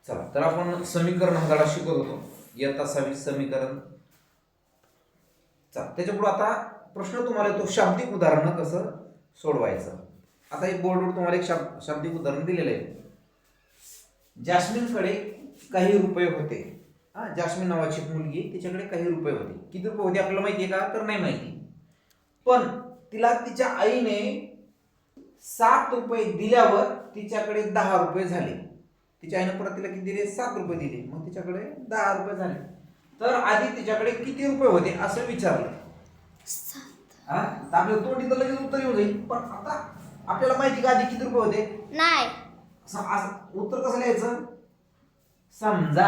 चला तर आपण समीकरण हा धडा शिकत होतो, इयत्ता 6वी समीकरण. चला त्याच्यापुढे आता प्रश्न तुम्हाला येतो शाब्दिक उदाहरण कसं सोडवायचं. आता एक बोर्डवर तुम्हाला एक शाब्दिक उदाहरण दिलेलं आहे. जास्मिनकडे काही रुपये होते. जास्मिन नावाची मुलगी, तिच्याकडे काही रुपये होते. किती रुपये होते आपल्याला माहिती आहे का? तर नाही माहिती. पण तिला तिच्या आईने 7 रुपये दिल्यावर तिच्याकडे 10 रुपये झाले. तिच्या आईने परत तिला किती दिले? 7 रुपये दिले. मग तिच्याकडे 10 रुपये झाले. तर आधी तिच्याकडे किती रुपये होते असं विचारलं. आपल्याला तोंडी तर लगेच उत्तर येऊन जाईल, पण आता आपल्याला माहिती का आधी किती रुपये होते? नाही. उत्तर कसं लिहायचं? समजा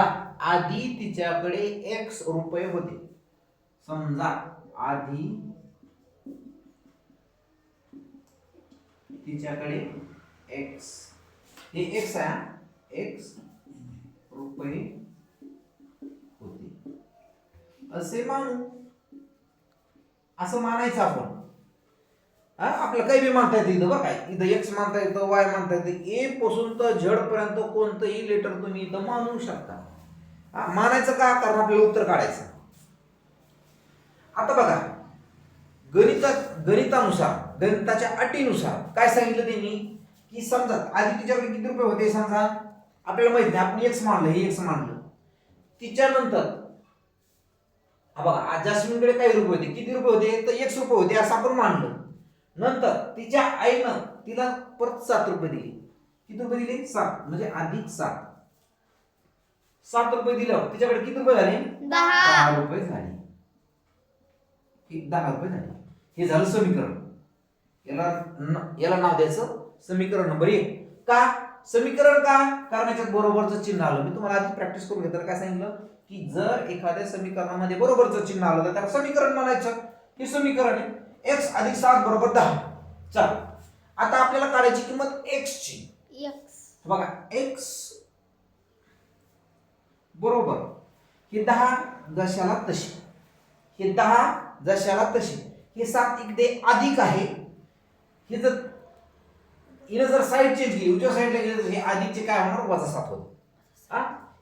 आधी तिच्याकडे x रुपये होते. समजा आधी तिच्याकडे x, हे x आहे, x रुपये होते असे मानू. असं मानायचं आपण. आपल्याला काही बी मानता येतं इथं. बरं काय, इथं एक्स मानता येतं, वाय मानता येतं, ए पासून तर झेड पर्यंत कोणतंही लेटर तुम्ही इथं मानू शकता. मानायचं का? कारण आपल्याला उत्तर काढायचं. आता बघा, गणितानुसार, गणिताच्या अटीनुसार काय सांगितलं त्यांनी की समजा आधी तिच्याकडे किती रुपये होते समजा आपल्याला माहित नाही, आपण एक्स मानलं, हे एक्स मानलं. तिच्यानंतर बघा जास्मिनकडे काही रुपये होते. किती रुपये होते? तर 1 रुपये होते असं आपण मानलं. नंतर तिच्या आईनं तिला परत 7 रुपये दिले. किती रुपये दिले? 7, म्हणजे अधिक 7. 7 रुपये दिल्यावर तिच्याकडे किती रुपये झाले? 10 रुपये झाले. 10 रुपये झाले. हे झालं समीकरण. याला नाव द्यायचं समीकरण नंबर 1. का समीकरण? का कारण याच्यात बरोबरचं चिन्ह आलं. मी तुम्हाला आधी प्रॅक्टिस करून घेतलं. काय सांगितलं की जर एखाद्या समीकरणामध्ये बरोबरचं चिन्ह आलं तर त्याला समीकरण म्हणायचं. हे समीकरण आहे. x अधिक 7 बरोबर 10. चला आता आपल्याला काढायची किंमत x ची. बघा x बरोबर हे 10 जशाला तशी, हे 10 जशाला तशी, हे 7 इकडे अधिक आहे. हे जर हिने जर साईड चेंज केली, उजव्या साईडला गेले तर हे अधिकचे काय होणार? -7 होते.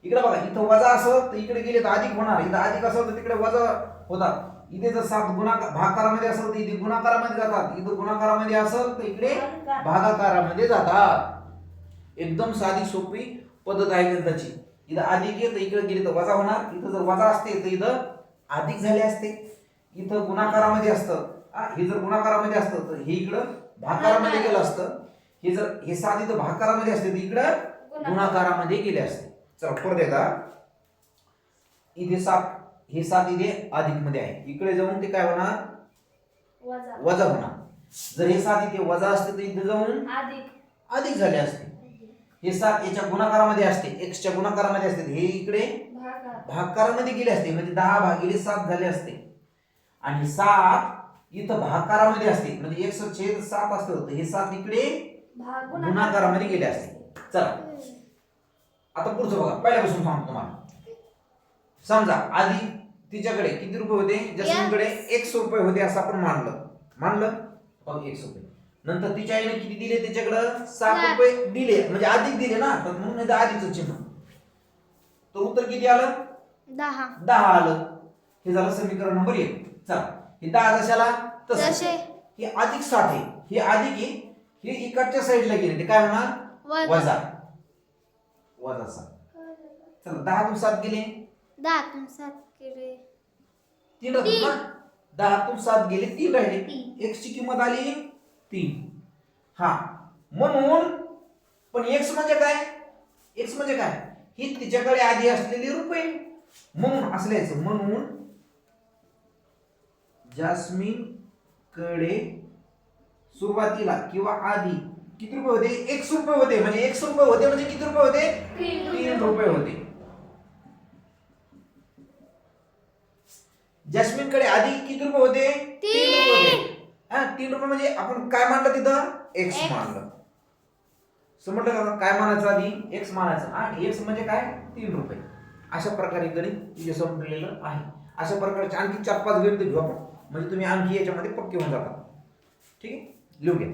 इकडे बघा, इथं वजा असं तर इकडे गेले तर अधिक होणार. इथं अधिक असं तर तिकडे वजा होतात. इथे जर 7 भागाकारामध्ये असेल तर इथे गुणाकारामध्ये जातात. इथं गुणाकारामध्ये असेल तर इकडे भागाकारामध्ये जातात. एकदम साधी सोपी पद्धत आहे गणिताची. इथं अधिक आहे तर इकडे गेले तर वजा होणार. इथं जर वजा असते तर इथं अधिक झाले असते. इथं गुणाकारामध्ये असतं, हे जर गुणाकारामध्ये असतं तर हे इकडं भागाकारामध्ये गेलं असतं. हे जर हे 7 इथं भागाकारामध्ये असते तर इकडं गुणाकारामध्ये गेले असते. चला परत एकदा, इथे 7, हे 7 इथे अधिक मध्ये आहे. इकडे जाऊन ते काय होणार? वजा होणार. जर हे 7 इथे वजा असते तर इथे जाऊन अधिक झाले असते. हे 7 याच्या गुणाकारामध्ये असते, x च्या गुणाकारामध्ये असते, हे इकडे भागाकारामध्ये गेले असते, म्हणजे 10 भागिले 7 झाले असते. आणि 7 इथं भागाकारामध्ये असते, म्हणजे x/7 असतं तर हे 7 इकडे गुणाकारामध्ये गेले असते. चला आता पुढचं बघा, पहिल्यापासून सांगतो तुम्हाला. समजा आधी तिच्याकडे किती रुपये होते? जस्मिनकडे 1 रुपये होते असं आपण मानलं. बघ 1 रुपये. नंतर तिच्या आईने किती दिले? त्याच्याकडे 7 रुपये दिले, म्हणजे अधिक दिले ना, तर म्हणून इथं अधिकचं चिन्ह. तर उत्तर किती आलं? 10 आलं. हे झालं समीकरण नंबर 1. चला हे 10 जशाला तसे, हे अधिक 7 आहे, हे अधिक आहे, हे इकडच्या साईडला गेले ते काय होणार? वजा 7. चला 10 तून 7 गेले, 10 तून 7 गेले 3 राहतात ना. 10 तून 7 गेले 3 राहिले. x ची किंमत आली 3. म्हणून पण x म्हणजे काय? x म्हणजे काय? ही तिच्याकडे आधी असलेले रुपये, म्हणून असल्याचं. म्हणून जास्मिन कडे सुरुवातीला किंवा आधी किती रुपये होते? 1 रुपये होते. म्हणजे 1 रुपये होते म्हणजे किती रुपये होते? 3 रुपये होते. जास्मिनकडे आधी किती रुपये होते? 3 रुपये होते. 3 रुपये म्हणजे आपण काय मानलं तिथं? x मानलं. समजलं का? काय मानायचं आधी? x मानायचं. आणि x म्हणजे काय? 3 रुपये. अशा प्रकारे गणित तुझे संपलेलं आहे. अशा प्रकारचे आणखी 4-5 गणित घेऊ आपण, म्हणजे तुम्ही आणखी याच्यामध्ये पक्के होऊन जाता. ठीक आहे, लिहून घ्या.